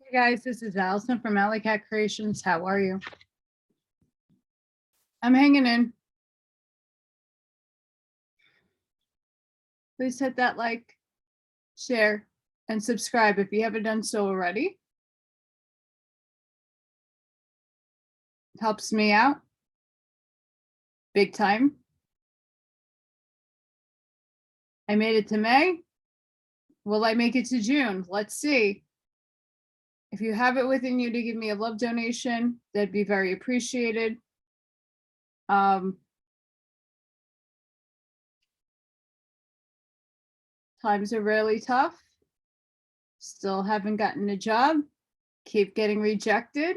Hey guys, this is Allison from Allykatkreations. How are you? I'm hanging in. Please hit that like, share, and subscribe if you haven't done so already. It helps me out big time. I made it to May. Will I make it to June? Let's see. If you have it within you to give me a love donation, that'd be very appreciated. Times are really tough. Still haven't gotten a job. Keep getting rejected.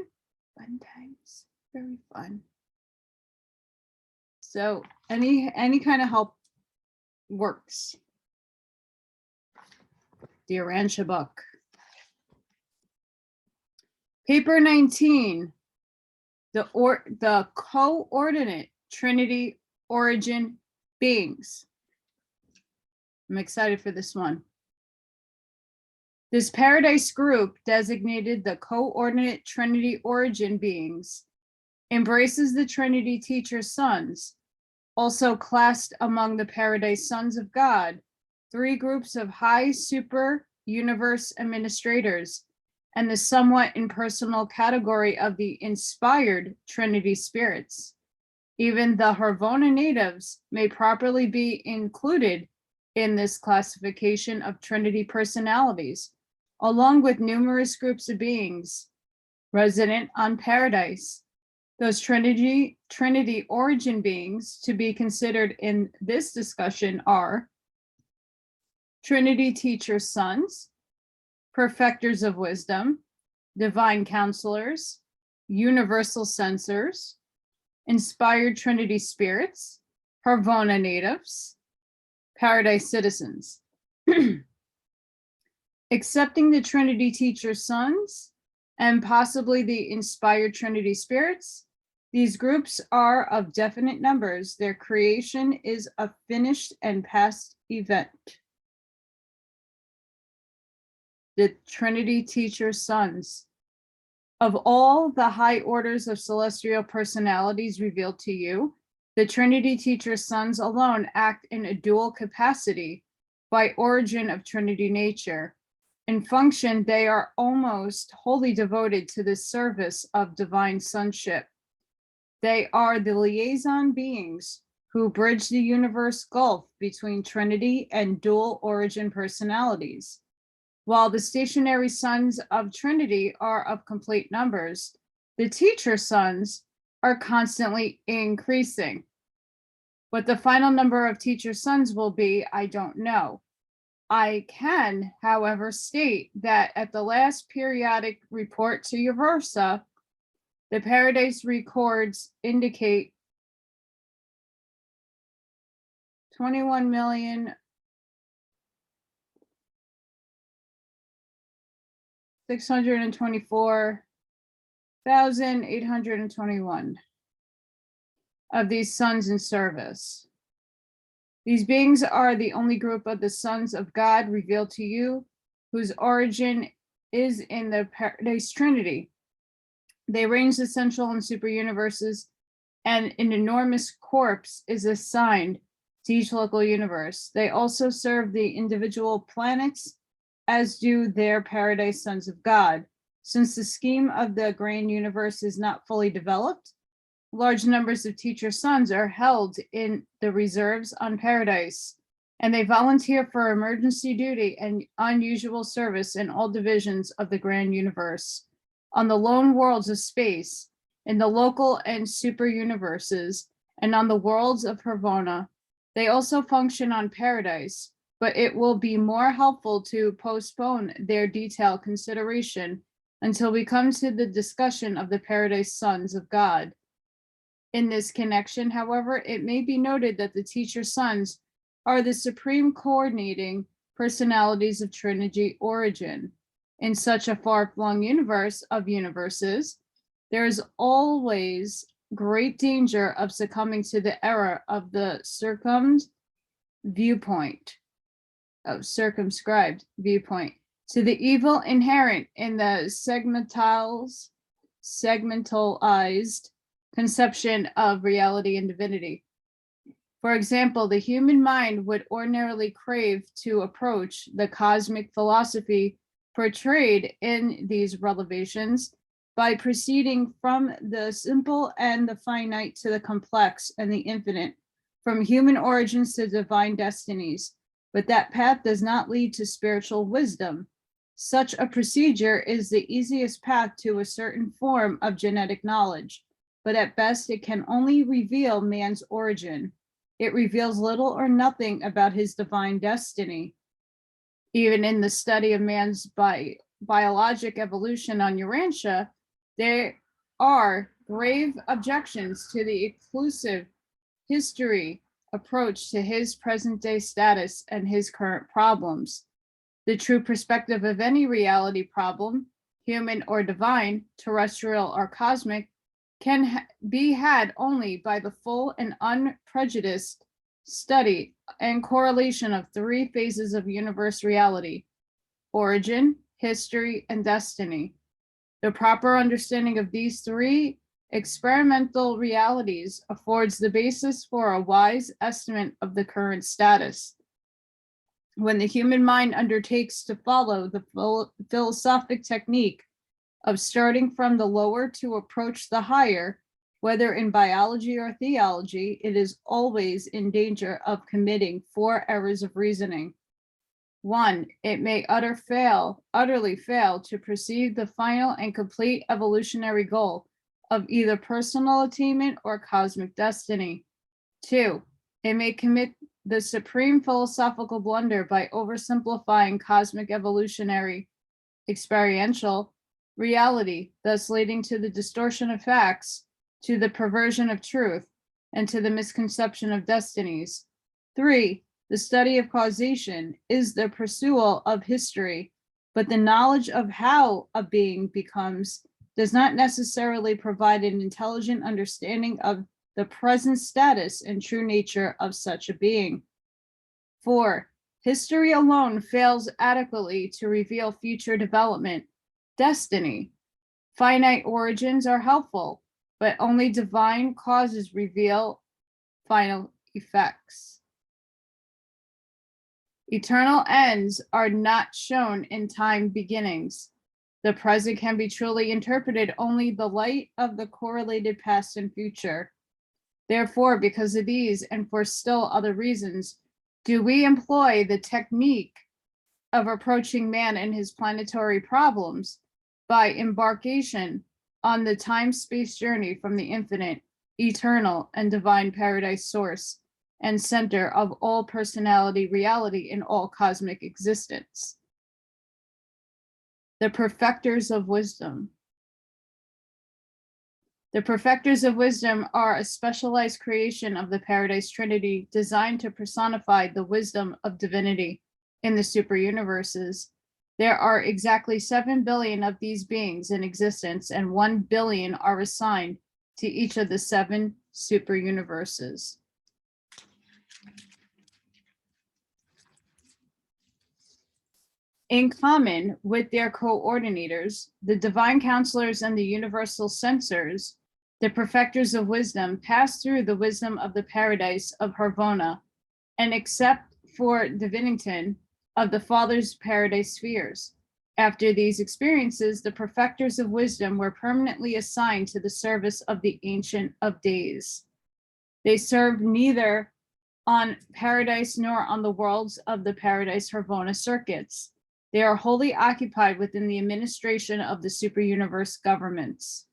Fun times, very fun. So any kind of help works. The Urantia Book. Paper 19, the Co-Ordinate Trinity-Origin Beings. I'm excited for this one. This Paradise group, designated the Co-Ordinate Trinity-Origin Beings, embraces the Trinity Teacher's sons, also classed among the Paradise Sons of God, 3 groups of high super universe administrators, and the somewhat impersonal category of the inspired Trinity spirits. Even the Harvona natives may properly be included in this classification of Trinity personalities, along with numerous groups of beings resident on Paradise. Those Trinity origin beings to be considered in this discussion are Trinity Teacher Sons, Perfecters of Wisdom, Divine Counselors, Universal Censors, Inspired Trinity Spirits, Harvona Natives, Paradise Citizens. Accepting the Trinity Teacher Sons and possibly the Inspired Trinity Spirits, these groups are of definite numbers. Their creation is a finished and past event. The Trinity Teacher Sons. Of all the high orders of celestial personalities revealed to you, the Trinity Teacher Sons alone act in a dual capacity by origin of Trinity nature. In function, they are almost wholly devoted to the service of divine sonship. They are the liaison beings who bridge the universe gulf between Trinity and dual origin personalities. While the stationary sons of Trinity are of complete numbers, the teacher sons are constantly increasing. What the final number of teacher sons will be, I don't know. I can, however, state that at the last periodic report to Uversa, the Paradise records indicate 21,624,821 of these sons in service. These beings are the only group of the sons of God revealed to you, whose origin is in the Paradise Trinity. They range the central and super universes, and an enormous corpse is assigned to each local universe. They also serve the individual planets, as do their Paradise Sons of God. Since the scheme of the grand universe is not fully developed, large numbers of teacher sons are held in the reserves on Paradise, and they volunteer for emergency duty and unusual service in all divisions of the grand universe, on the lone worlds of space, in the local and super universes, and on the worlds of Harvona. They also function on Paradise, but it will be more helpful to postpone their detailed consideration until we come to the discussion of the Paradise Sons of God. In this connection, however, it may be noted that the teacher sons are the supreme coordinating personalities of Trinity origin. In such a far-flung universe of universes, there is always great danger of succumbing to the error of the circumscribed viewpoint, to the evil inherent in the segmentalized conception of reality and divinity. For example, the human mind would ordinarily crave to approach the cosmic philosophy portrayed in these revelations by proceeding from the simple and the finite to the complex and the infinite, from human origins to divine destinies. But that path does not lead to spiritual wisdom. Such a procedure is the easiest path to a certain form of genetic knowledge, but at best it can only reveal man's origin. It reveals little or nothing about his divine destiny. Even in the study of man's biologic evolution on Urantia, there are grave objections to the exclusive history approach to his present-day status and his current problems. The true perspective of any reality problem, human or divine, terrestrial or cosmic, can be had only by the full and unprejudiced study and correlation of three phases of universe reality: origin, history, and destiny. The proper understanding of these three experimental realities affords the basis for a wise estimate of the current status. When the human mind undertakes to follow the philosophic technique of starting from the lower to approach the higher, whether in biology or theology, it is always in danger of committing four errors of reasoning. 1, it may utterly fail to perceive the final and complete evolutionary goal of either personal attainment or cosmic destiny. 2, it may commit the supreme philosophical blunder by oversimplifying cosmic evolutionary experiential reality, thus leading to the distortion of facts, to the perversion of truth, and to the misconception of destinies. 3, the study of causation is the pursuit of history, but the knowledge of how a being becomes does not necessarily provide an intelligent understanding of the present status and true nature of such a being. 4, history alone fails adequately to reveal future development, destiny. Finite origins are helpful, but only divine causes reveal final effects. Eternal ends are not shown in time beginnings. The present can be truly interpreted only the light of the correlated past and future. Therefore, because of these and for still other reasons, do we employ the technique of approaching man and his planetary problems by embarkation on the time-space journey from the infinite, eternal, and divine paradise source and center of all personality reality in all cosmic existence. The perfecters of wisdom. The perfecters of wisdom are a specialized creation of the Paradise Trinity designed to personify the wisdom of divinity in the superuniverses. There are exactly 7 billion of these beings in existence, and 1 billion are assigned to each of the 7 superuniverses. In common with their coordinators, the divine counselors and the universal censors, the perfecters of wisdom pass through the wisdom of the paradise of Harvona, and except for Divinington of the Father's paradise spheres. After these experiences, the perfecters of wisdom were permanently assigned to the service of the Ancient of Days. They served neither on paradise nor on the worlds of the paradise Harvona circuits. They are wholly occupied within the administration of the superuniverse governments.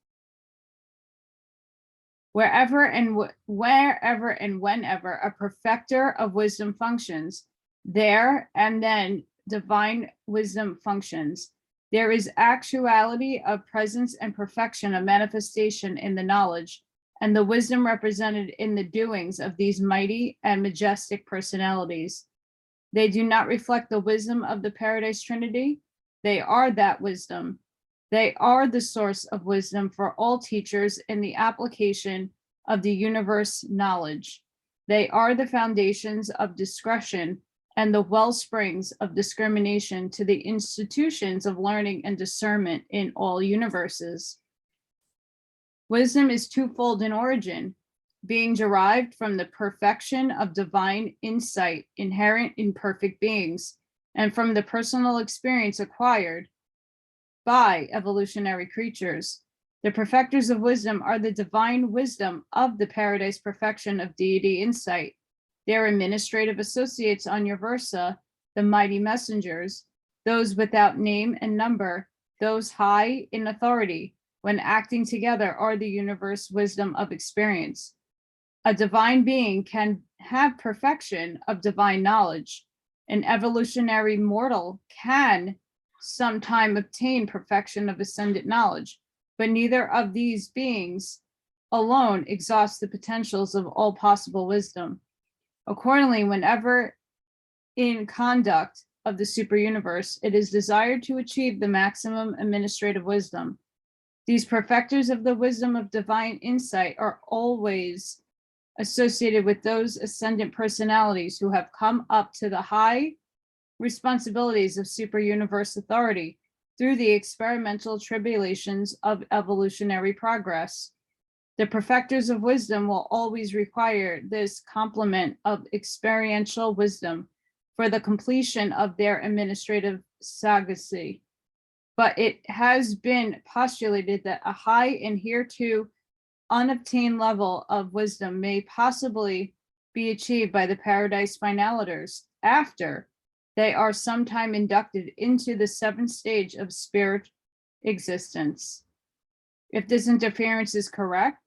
Wherever and whenever a perfecter of wisdom functions, there and then divine wisdom functions. There is actuality of presence and perfection of manifestation in the knowledge, and the wisdom represented in the doings of these mighty and majestic personalities. They do not reflect the wisdom of the Paradise Trinity. They are that wisdom. They are the source of wisdom for all teachers in the application of the universe knowledge. They are the foundations of discretion and the well springs of discrimination to the institutions of learning and discernment in all universes. Wisdom is twofold in origin, being derived from the perfection of divine insight inherent in perfect beings, and from the personal experience acquired by evolutionary creatures. The perfecters of wisdom are the divine wisdom of the paradise perfection of deity insight. Their administrative associates on Uversa, the mighty messengers, those without name and number, those high in authority, when acting together are the universe wisdom of experience. A divine being can have perfection of divine knowledge. An evolutionary mortal can sometime obtain perfection of ascendant knowledge, but neither of these beings alone exhausts the potentials of all possible wisdom. Accordingly, whenever in conduct of the super universe, it is desired to achieve the maximum administrative wisdom, these perfecters of the wisdom of divine insight are always associated with those ascendant personalities who have come up to the high responsibilities of super universe authority through the experimental tribulations of evolutionary progress. The perfecters of wisdom will always require this complement of experiential wisdom for the completion of their administrative sagacy. But it has been postulated that a high and hereto unobtained level of wisdom may possibly be achieved by the paradise finaliters after they are sometime inducted into the seventh stage of spirit existence. If this interference is correct,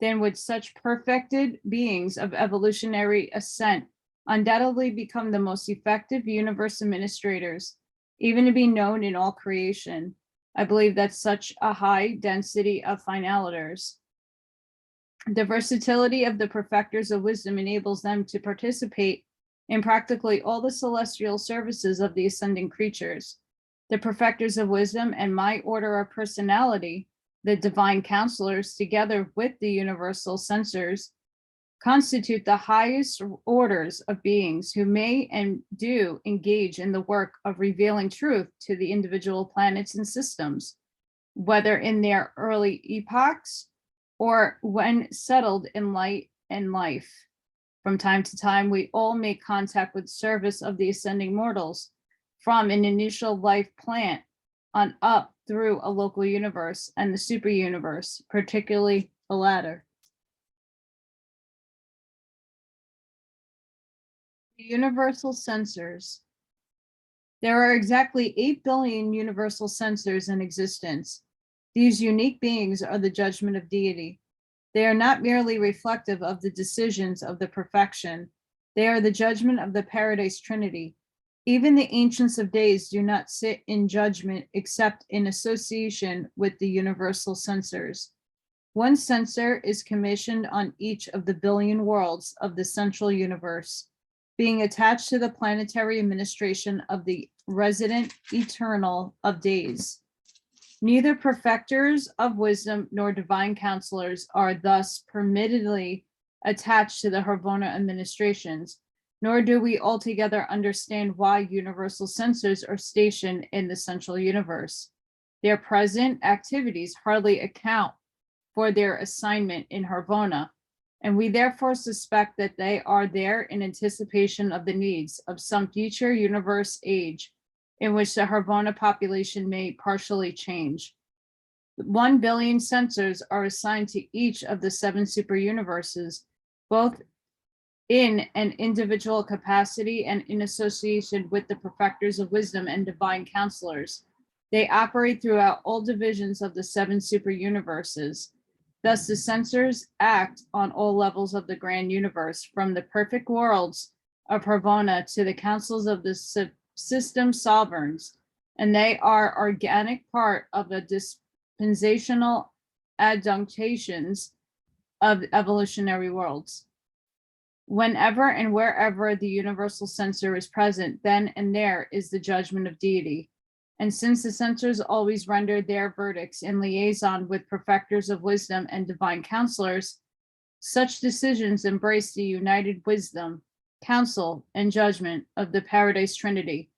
then would such perfected beings of evolutionary ascent undoubtedly become the most effective universe administrators, even to be known in all creation. I believe that such a high density of finaliters. The versatility of the perfecters of wisdom enables them to participate in practically all the celestial services of the ascending creatures. The perfecters of wisdom and my order of personality, the divine counselors, together with the universal censors, constitute the highest orders of beings who may and do engage in the work of revealing truth to the individual planets and systems, whether in their early epochs or when settled in light and life. From time to time, we all make contact with service of the ascending mortals from an initial life plant on up through a local universe and the super universe, particularly the latter. The universal censors. There are exactly 8 billion universal censors in existence. These unique beings are the judgment of deity. They are not merely reflective of the decisions of the perfection. They are the judgment of the paradise trinity. Even the ancients of days do not sit in judgment except in association with the universal censors. One censor is commissioned on each of the billion worlds of the central universe, being attached to the planetary administration of the resident eternal of days. Neither perfecters of wisdom nor divine counselors are thus permittedly attached to the Harvona administrations, nor do we altogether understand why universal censors are stationed in the central universe. Their present activities hardly account for their assignment in Harvona, and we therefore suspect that they are there in anticipation of the needs of some future universe age in which the Harvona population may partially change. 1 billion censors are assigned to each of the 7 super universes, both in an individual capacity and in association with the perfecters of wisdom and divine counselors. They operate throughout all divisions of the 7 super universes. Thus, the censors act on all levels of the grand universe, from the perfect worlds of Harvona to the councils of the system sovereigns, and they are organic part of the dispensational adjunctations of evolutionary worlds. Whenever and wherever the universal censor is present, then and there is the judgment of deity. And since the censors always render their verdicts in liaison with perfecters of wisdom and divine counselors, such decisions embrace the united wisdom, counsel, and judgment of the Paradise Trinity.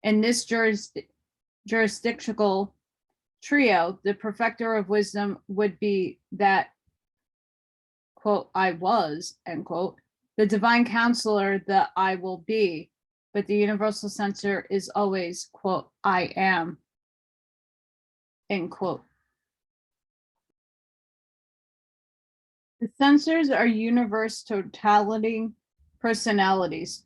In this jurisdictional trio, the perfecter of wisdom would be that, quote, I was, end quote, the divine counselor, the I will be, but the universal censor is always, quote, I am, end quote. The censors are universe totality personalities.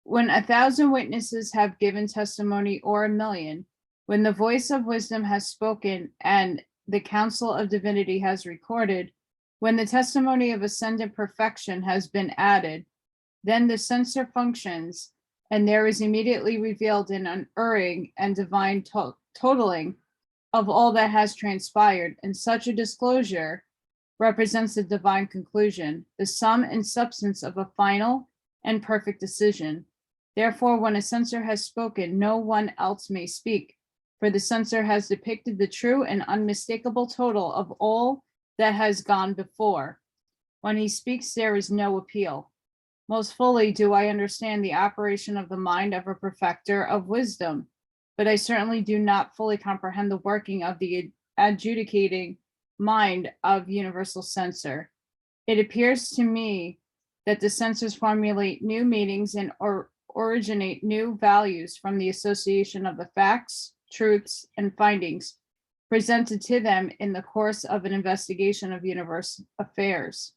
When 1,000 witnesses have given testimony, or 1,000,000, when the voice of wisdom has spoken and the counsel of divinity has recorded, when the testimony of ascendant perfection has been added, then the censor functions, and there is immediately revealed an unerring and divine totaling of all that has transpired, and such a disclosure represents the divine conclusion, the sum and substance of a final and perfect decision. Therefore, when a censor has spoken, no one else may speak, for the censor has depicted the true and unmistakable total of all that has gone before. When he speaks, there is no appeal. Most fully do I understand the operation of the mind of a perfecter of wisdom, but I certainly do not fully comprehend the working of the adjudicating mind of universal censor. It appears to me that the censors formulate new meanings and originate new values from the association of the facts, truths, and findings presented to them in the course of an investigation of universe affairs.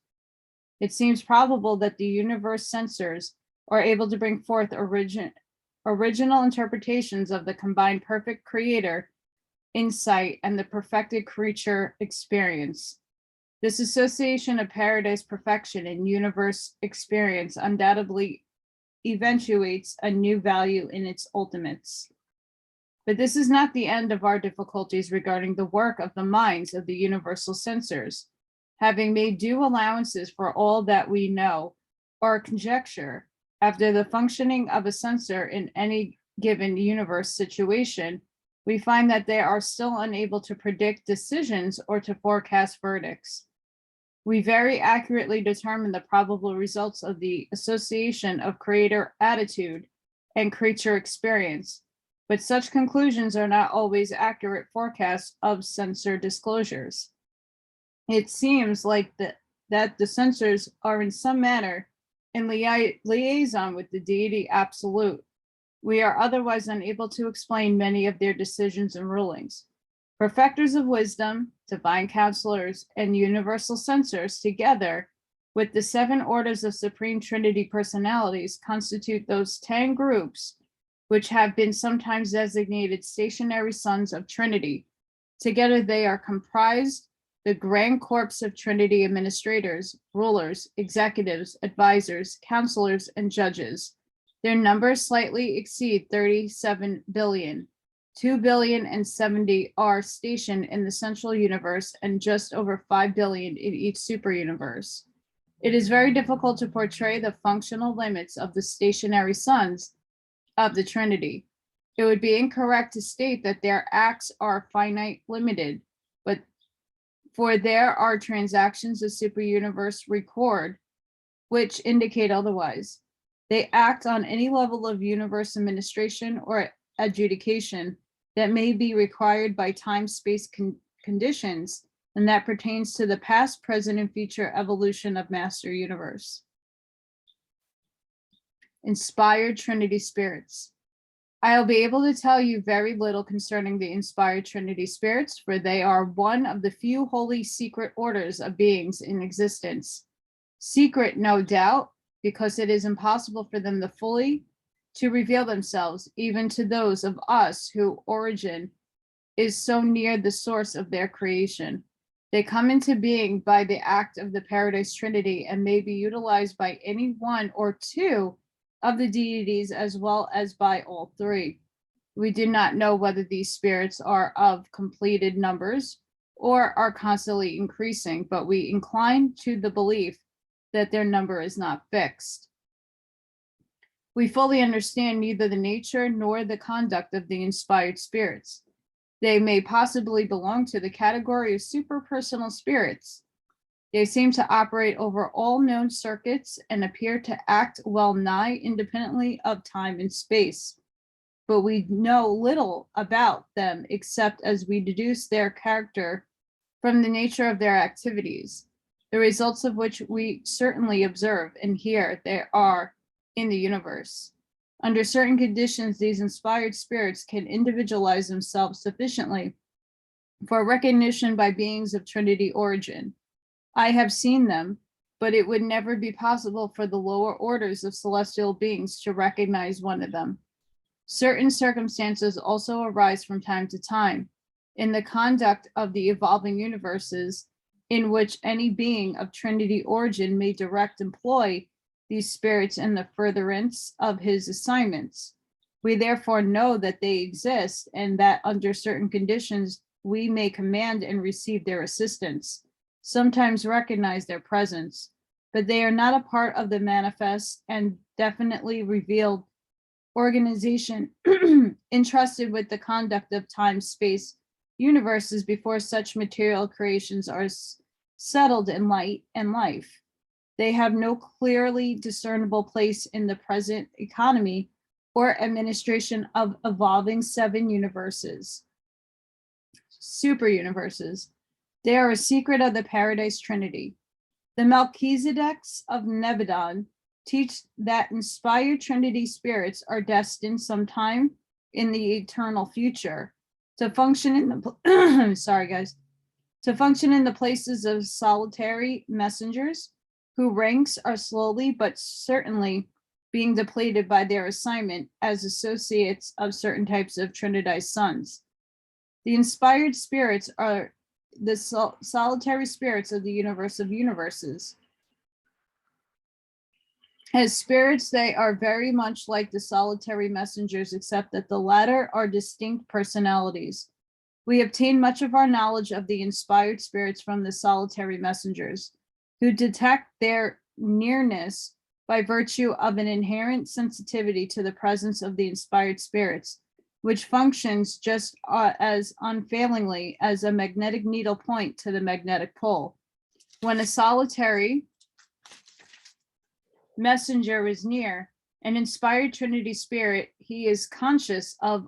It seems probable that the universe censors are able to bring forth original interpretations of the combined perfect creator insight and the perfected creature experience. This association of paradise perfection and universe experience undoubtedly eventuates a new value in its ultimates. But this is not the end of our difficulties regarding the work of the minds of the universal censors. Having made due allowances for all that we know or conjecture after the functioning of a censor in any given universe situation, we find that they are still unable to predict decisions or to forecast verdicts. We very accurately determine the probable results of the association of creator attitude and creature experience, but such conclusions are not always accurate forecasts of censor disclosures. It seems like that the censors are in some manner in liaison with the deity absolute. We are otherwise unable to explain many of their decisions and rulings. Perfecters of wisdom, divine counselors, and universal censors, together with the 7 orders of Supreme Trinity personalities, constitute those 10 groups which have been sometimes designated stationary sons of Trinity. Together they are comprised the grand corps of Trinity administrators, rulers, executives, advisors, counselors, and judges. Their numbers slightly exceed 37 billion. 2,070,000,000 are stationed in the central universe and just over 5 billion in each superuniverse. It is very difficult to portray the functional limits of the stationary sons of the Trinity. It would be incorrect to state that their acts are finite limited, but for there are transactions the superuniverse record which indicate otherwise. They act on any level of universe administration or adjudication that may be required by time-space conditions, and that pertains to the past, present, and future evolution of Master Universe. Inspired Trinity Spirits. I'll be able to tell you very little concerning the inspired Trinity Spirits, for they are one of the few holy secret orders of beings in existence. Secret, no doubt, because it is impossible for them to reveal themselves, even to those of us whose origin is so near the source of their creation. They come into being by the act of the Paradise Trinity and may be utilized by any one or two of the deities as well as by all 3. We do not know whether these spirits are of completed numbers or are constantly increasing, but we incline to the belief that their number is not fixed. We fully understand neither the nature nor the conduct of the inspired spirits. They may possibly belong to the category of superpersonal spirits. They seem to operate over all known circuits and appear to act well nigh independently of time and space. But we know little about them except as we deduce their character from the nature of their activities, the results of which we certainly observe and hear there are in the universe. Under certain conditions, these inspired spirits can individualize themselves sufficiently for recognition by beings of Trinity origin. I have seen them, but it would never be possible for the lower orders of celestial beings to recognize one of them. Certain circumstances also arise from time to time in the conduct of the evolving universes in which any being of Trinity origin may direct employ these spirits in the furtherance of his assignments. We therefore know that they exist and that under certain conditions we may command and receive their assistance, sometimes recognize their presence, but they are not a part of the manifest and definitely revealed organization entrusted with the conduct of time, space, universes before such material creations are settled in light and life. They have no clearly discernible place in the present economy or administration of evolving 7 universes, super universes. They are a secret of the Paradise Trinity. The Melchizedeks of Nebadon teach that inspired Trinity spirits are destined sometime in the eternal future to function in the to function in the places of solitary messengers whose ranks are slowly but certainly being depleted by their assignment as associates of certain types of Trinitized sons. The inspired spirits are the solitary spirits of the universe of universes. As spirits, they are very much like the solitary messengers, except that the latter are distinct personalities. We obtain much of our knowledge of the inspired spirits from the solitary messengers, who detect their nearness by virtue of an inherent sensitivity to the presence of the inspired spirits, which functions just as unfailingly as a magnetic needle point to the magnetic pole. When a solitary messenger is near an inspired Trinity spirit, he is conscious of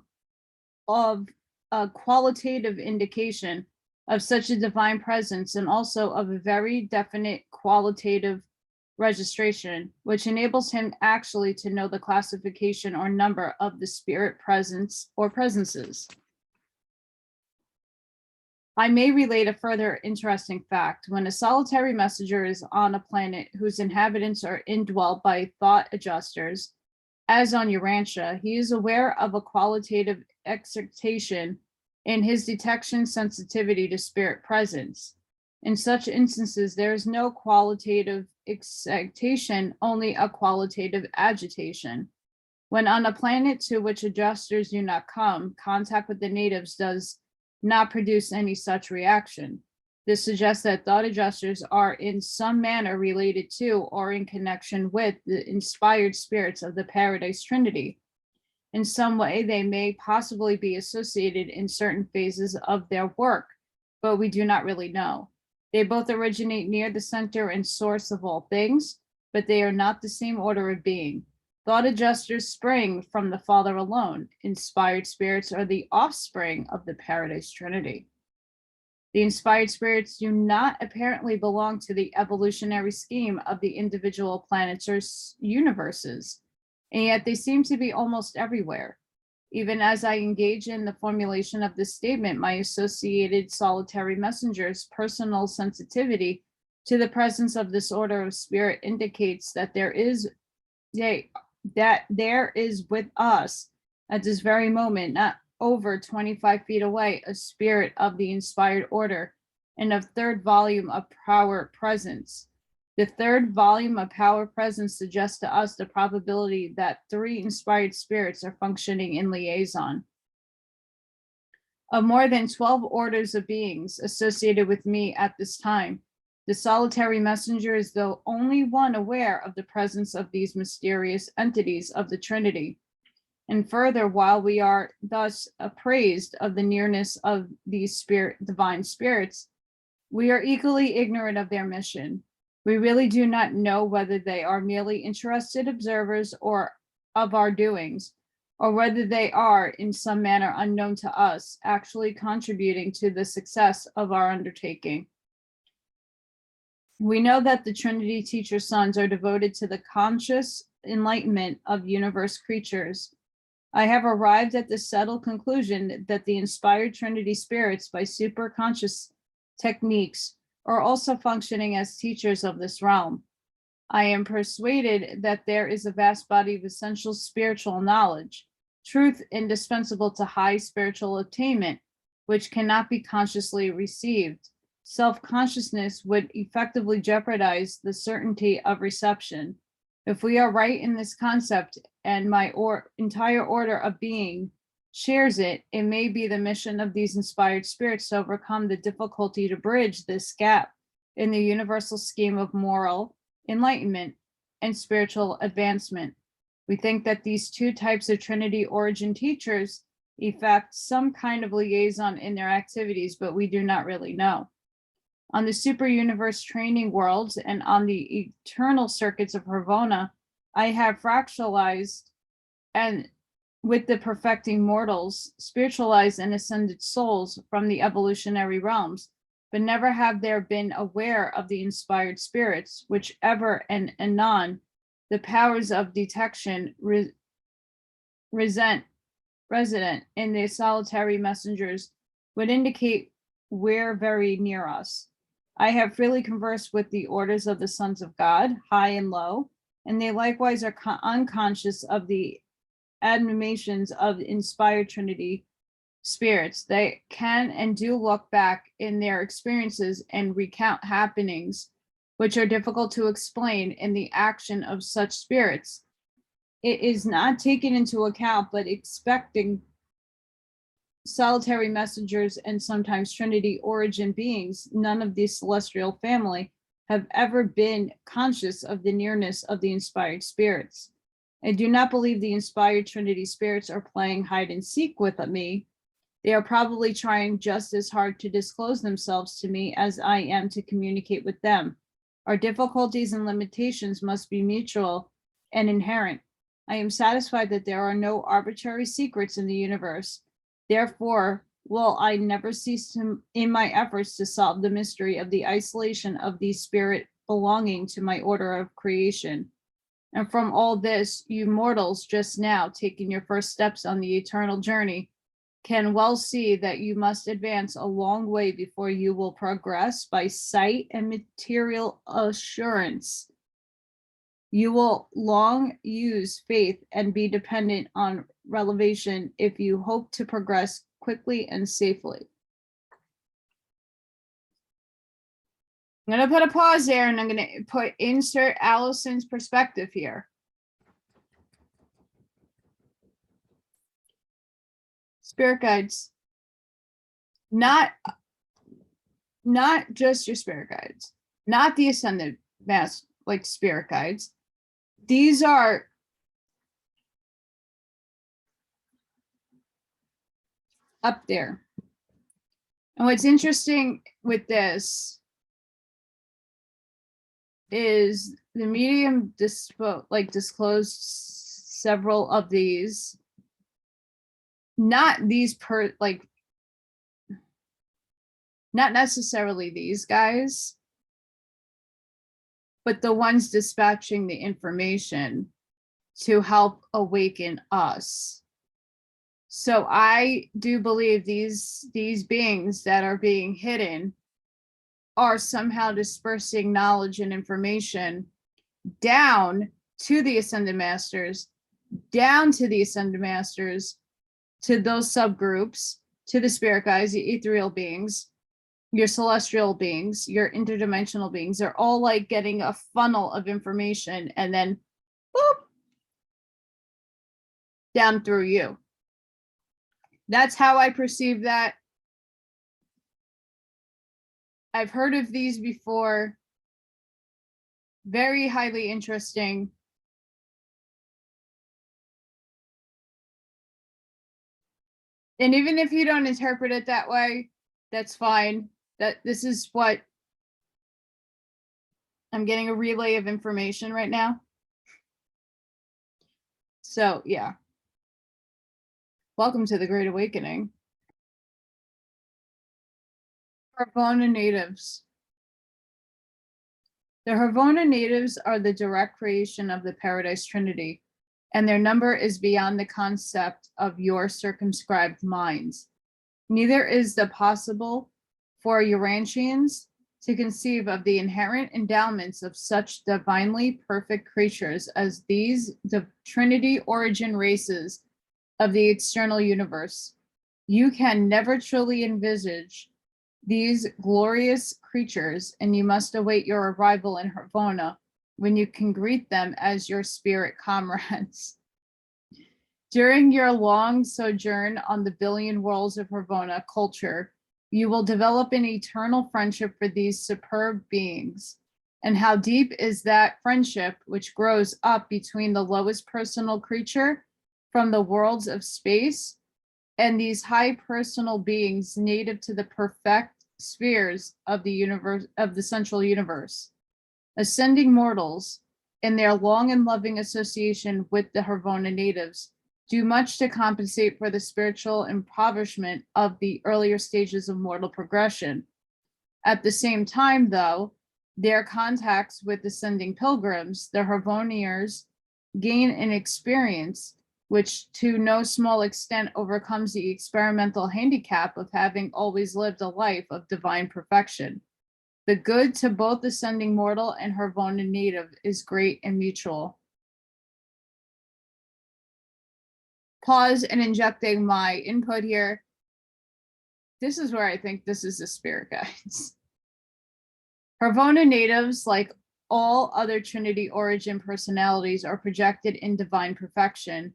a qualitative indication of such a divine presence and also of a very definite qualitative registration, which enables him actually to know the classification or number of the spirit presence or presences. I may relate a further interesting fact. When a solitary messenger is on a planet whose inhabitants are indwelt by thought adjusters, as on Urantia, he is aware of a qualitative excitation in his detection sensitivity to spirit presence. In such instances, there is no qualitative excitation, only a qualitative agitation. When on a planet to which adjusters do not come, contact with the natives does not produce any such reaction. This suggests that thought adjusters are in some manner related to or in connection with the inspired spirits of the Paradise Trinity. In some way, they may possibly be associated in certain phases of their work, but we do not really know. They both originate near the center and source of all things, but they are not the same order of being. Thought adjusters spring from the Father alone. Inspired spirits are the offspring of the Paradise Trinity. The inspired spirits do not apparently belong to the evolutionary scheme of the individual planets or universes, and yet they seem to be almost everywhere. Even as I engage in the formulation of this statement, my associated solitary messengers' personal sensitivity to the presence of this order of spirit indicates that there is with us at this very moment, not over 25 feet away, a spirit of the inspired order and of third volume of power presence. The third volume of power presence suggests to us the probability that 3 inspired spirits are functioning in liaison. Of more than 12 orders of beings associated with me at this time, the solitary messenger is the only one aware of the presence of these mysterious entities of the Trinity. And further, while we are thus appraised of the nearness of these divine spirits, We are equally ignorant of their mission. We really do not know whether they are merely interested observers or of our doings, or whether they are, in some manner unknown to us, actually contributing to the success of our undertaking. We know that the Trinity teacher sons are devoted to the conscious enlightenment of universe creatures. I have arrived at the settled conclusion that the inspired Trinity spirits, by superconscious techniques, are also functioning as teachers of this realm. I am persuaded that there is a vast body of essential spiritual knowledge, truth indispensable to high spiritual attainment, which cannot be consciously received. Self-consciousness would effectively jeopardize the certainty of reception. If we are right in this concept, and my entire order of being shares it, it may be the mission of these inspired spirits to overcome the difficulty to bridge this gap in the universal scheme of moral enlightenment and spiritual advancement. We think that these two types of Trinity origin teachers effect some kind of liaison in their activities, but we do not really know. On the super universe training worlds and on the eternal circuits of Ravona, I have fractalized and with the perfecting mortals, spiritualized and ascended souls from the evolutionary realms, but never have there been aware of the inspired spirits, which ever and anon the powers of detection resident in the solitary messengers would indicate we're very near us. I have freely conversed with the orders of the sons of God, high and low, and they likewise are unconscious of the admonitions of inspired Trinity spirits. They can and do look back in their experiences and recount happenings which are difficult to explain in the action of such spirits. It is not taken into account, but expecting solitary messengers and sometimes Trinity origin beings, none of the celestial family have ever been conscious of the nearness of the inspired spirits. I do not believe the inspired Trinity spirits are playing hide and seek with me. They are probably trying just as hard to disclose themselves to me as I am to communicate with them. Our difficulties and limitations must be mutual and inherent. I am satisfied that there are no arbitrary secrets in the universe. Therefore, will I never cease in my efforts to solve the mystery of the isolation of the spirit belonging to my order of creation. And from all this, you mortals just now taking your first steps on the eternal journey can well see that you must advance a long way before you will progress by sight and material assurance. You will long use faith and be dependent on revelation if you hope to progress quickly and safely. I'm going to put a pause there and I'm going to put insert Allison's perspective here. Spirit guides, not just your spirit guides, not the ascended mass like spirit guides. These are up there. And what's interesting with this is the medium disclosed several of these, not these not necessarily these guys, but the ones dispatching the information to help awaken us. So I do believe these beings that are being hidden are somehow dispersing knowledge and information down to the Ascended Masters, to those subgroups, to the spirit guides, the ethereal beings, your celestial beings, your interdimensional beings. They're all like getting a funnel of information and then boop, down through you. That's how I perceive that. I've heard of these before. Very highly interesting. And even if you don't interpret it that way, that's fine. that this is what I'm getting, a relay of information right now. So yeah. Welcome to the Great Awakening. Havana natives. The Havana natives are the direct creation of the Paradise Trinity, and their number is beyond the concept of your circumscribed minds. Neither is it possible for Urantians to conceive of the inherent endowments of such divinely perfect creatures as these, the Trinity-Origin races of the external universe. You can never truly envisage these glorious creatures, and you must await your arrival in Havana, when you can greet them as your spirit comrades. During your long sojourn on the billion worlds of Havana culture, you will develop an eternal friendship for these superb beings. And how deep is that friendship which grows up between the lowest personal creature from the worlds of space and these high personal beings native to the perfect spheres of the universe, of the central universe. Ascending mortals, in their long and loving association with the Havana natives, do much to compensate for the spiritual impoverishment of the earlier stages of mortal progression. At the same time, though, their contacts with ascending pilgrims, the Havaniers, gain an experience which to no small extent overcomes the experimental handicap of having always lived a life of divine perfection. The good to both ascending mortal and Havana native is great and mutual. Pause and injecting my input here. This is where I think this is the spirit guides. Havana natives, like all other Trinity-Origin personalities, are projected in divine perfection.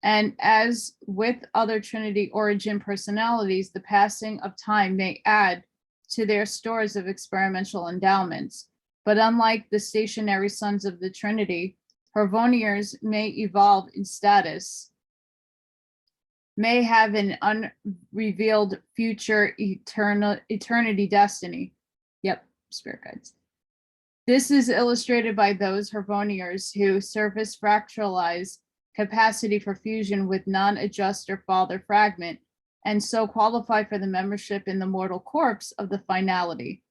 And as with other Trinity-Origin personalities, the passing of time may add to their stores of experimental endowments. But unlike the stationary sons of the Trinity, Havaniers may evolve in status, may have an unrevealed future eternity destiny. Yep, spirit guides. This is illustrated by those Havaniers who surface fractalize capacity for fusion with non-adjuster father fragment, and so qualify for the membership in the mortal corpse of the finality.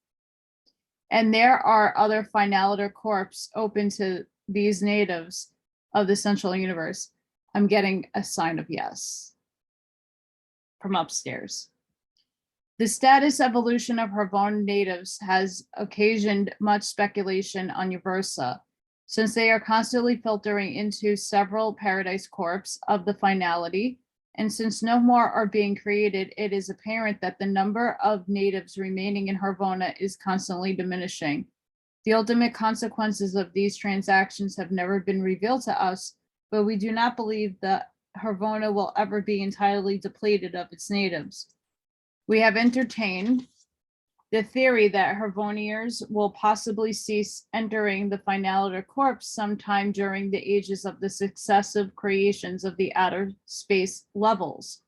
And there are other finaliter corpse open to these natives of the central universe. I'm getting a sign of yes from upstairs. The status evolution of Havana natives has occasioned much speculation on Uversa, since they are constantly filtering into several paradise corps of the finality, and since no more are being created, it is apparent that the number of natives remaining in Havana is constantly diminishing. The ultimate consequences of these transactions have never been revealed to us, but we do not believe that Havana will ever be entirely depleted of its natives. We have entertained the theory that Havaniers will possibly cease entering the finaliter corps sometime during the ages of the successive creations of the outer space levels.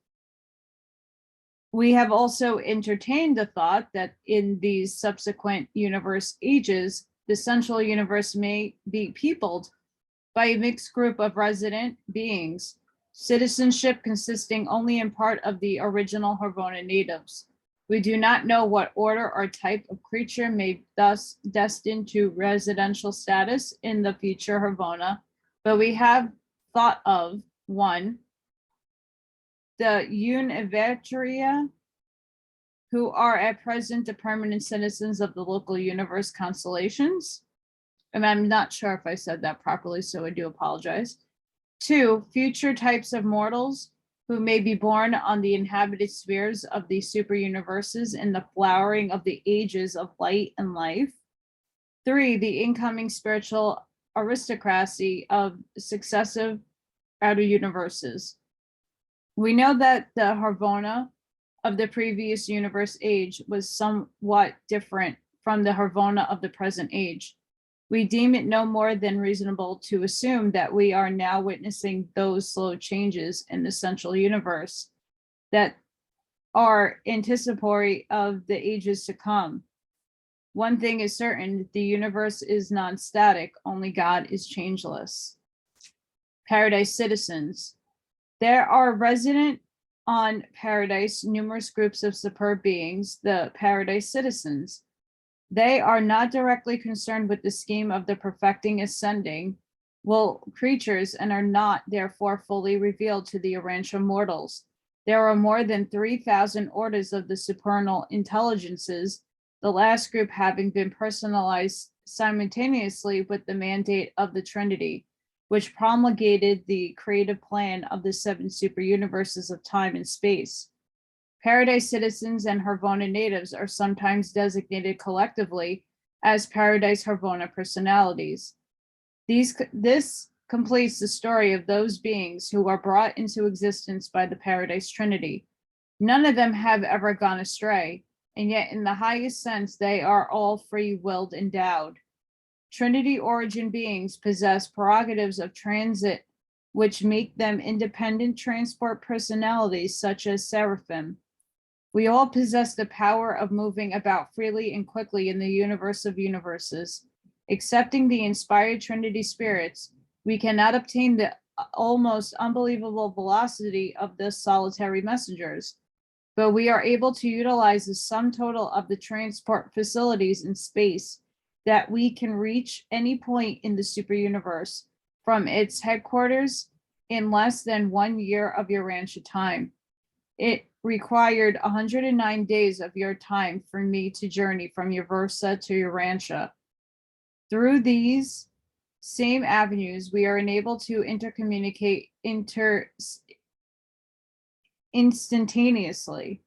We have also entertained the thought that in these subsequent universe ages, the central universe may be peopled by a mixed group of resident beings, citizenship consisting only in part of the original Havana natives. We do not know what order or type of creature may thus destined to residential status in the future Havana, but we have thought of 1, the Urantia, who are at present the permanent citizens of the local universe constellations. And I'm not sure if I said that properly, so I do apologize. 2, future types of mortals who may be born on the inhabited spheres of the super universes in the flowering of the ages of light and life. 3, the incoming spiritual aristocracy of successive outer universes. We know that the Havana of the previous universe age was somewhat different from the Havana of the present age. We deem it no more than reasonable to assume that we are now witnessing those slow changes in the central universe, that are anticipatory of the ages to come. One thing is certain, the universe is non-static, only God is changeless. Paradise citizens. There are resident on Paradise numerous groups of superb beings, the Paradise citizens. They are not directly concerned with the scheme of the perfecting ascending creatures and are not therefore fully revealed to the Urantia mortals. There are more than 3,000 orders of the supernal intelligences, the last group having been personalized simultaneously with the mandate of the Trinity, which promulgated the creative plan of the 7 super universes of time and space. Paradise citizens and Harvona natives are sometimes designated collectively as Paradise Harvona personalities. This completes the story of those beings who are brought into existence by the Paradise Trinity. None of them have ever gone astray, and yet in the highest sense, they are all free-willed endowed. Trinity-Origin beings possess prerogatives of transit, which make them independent transport personalities such as seraphim. We all possess the power of moving about freely and quickly in the universe of universes. Accepting the inspired Trinity spirits, we cannot obtain the almost unbelievable velocity of the solitary messengers, but we are able to utilize the sum total of the transport facilities in space that we can reach any point in the super universe from its headquarters in less than 1 year of Urantia time. It required 109 days of your time for me to journey from Uversa to Urantia. Through these same avenues, we are enabled to intercommunicate instantaneously.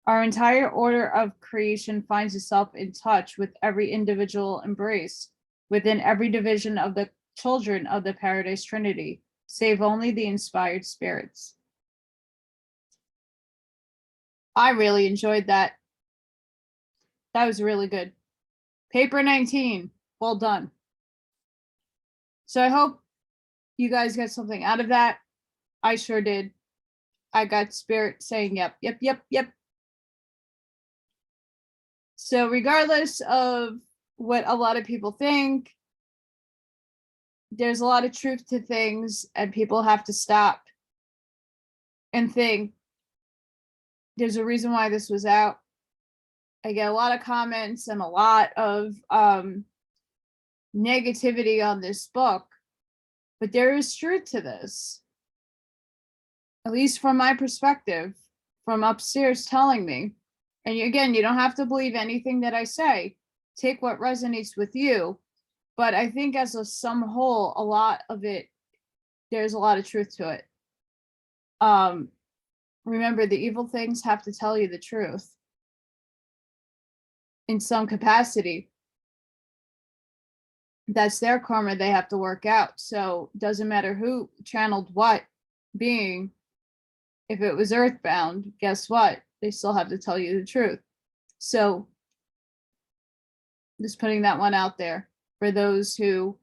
Our entire order of creation finds itself in touch with every individual embrace within every division of the children of the Paradise Trinity, save only the inspired spirits. I really enjoyed that. That was really good. Paper 19, well done. So I hope you guys got something out of that. I sure did. I got spirit saying yep, yep, yep, yep. So regardless of what a lot of people think, there's a lot of truth to things, and people have to stop and think. There's a reason why this was out. I get a lot of comments and a lot of negativity on this book, but there is truth to this, at least from my perspective, from upstairs telling me. And again, you don't have to believe anything that I say. Take what resonates with you. But I think as a sum whole, a lot of it, there's a lot of truth to it. Remember, the evil things have to tell you the truth in some capacity. That's their karma they have to work out. So it doesn't matter who channeled what being. If it was earthbound, guess what? They still have to tell you the truth. So just putting that one out there for those who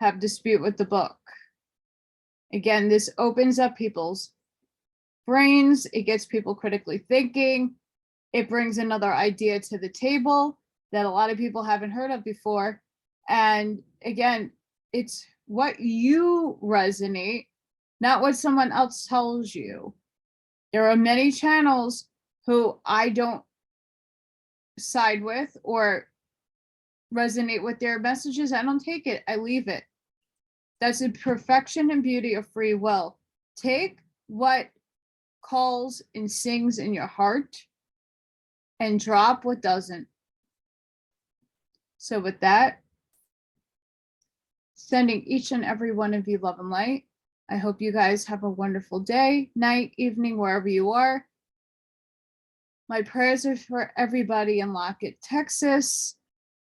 have dispute with the book. Again, this opens up people's brains. It gets people critically thinking. It brings another idea to the table that a lot of people haven't heard of before. And again, it's what you resonate, not what someone else tells you. There are many channels who I don't side with or resonate with their messages. I don't take it. I leave it. That's the perfection and beauty of free will. Take what calls and sings in your heart and drop what doesn't. So with that, sending each and every one of you love and light. I hope you guys have a wonderful day, night, evening, wherever you are. My prayers are for everybody in Lockett, Texas,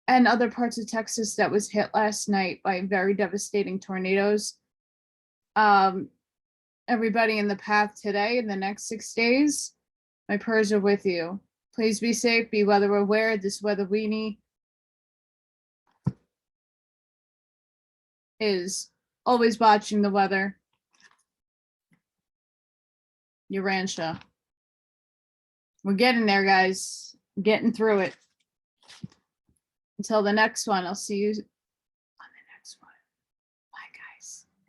and other parts of Texas that was hit last night by very devastating tornadoes. Everybody in the path today in the next 6 days, my prayers are with you. Please be safe, be weather aware. This weather weenie is always watching the weather. Urantia. We're getting there, guys. Getting through it. Until the next one, I'll see you on the next one. Bye, guys.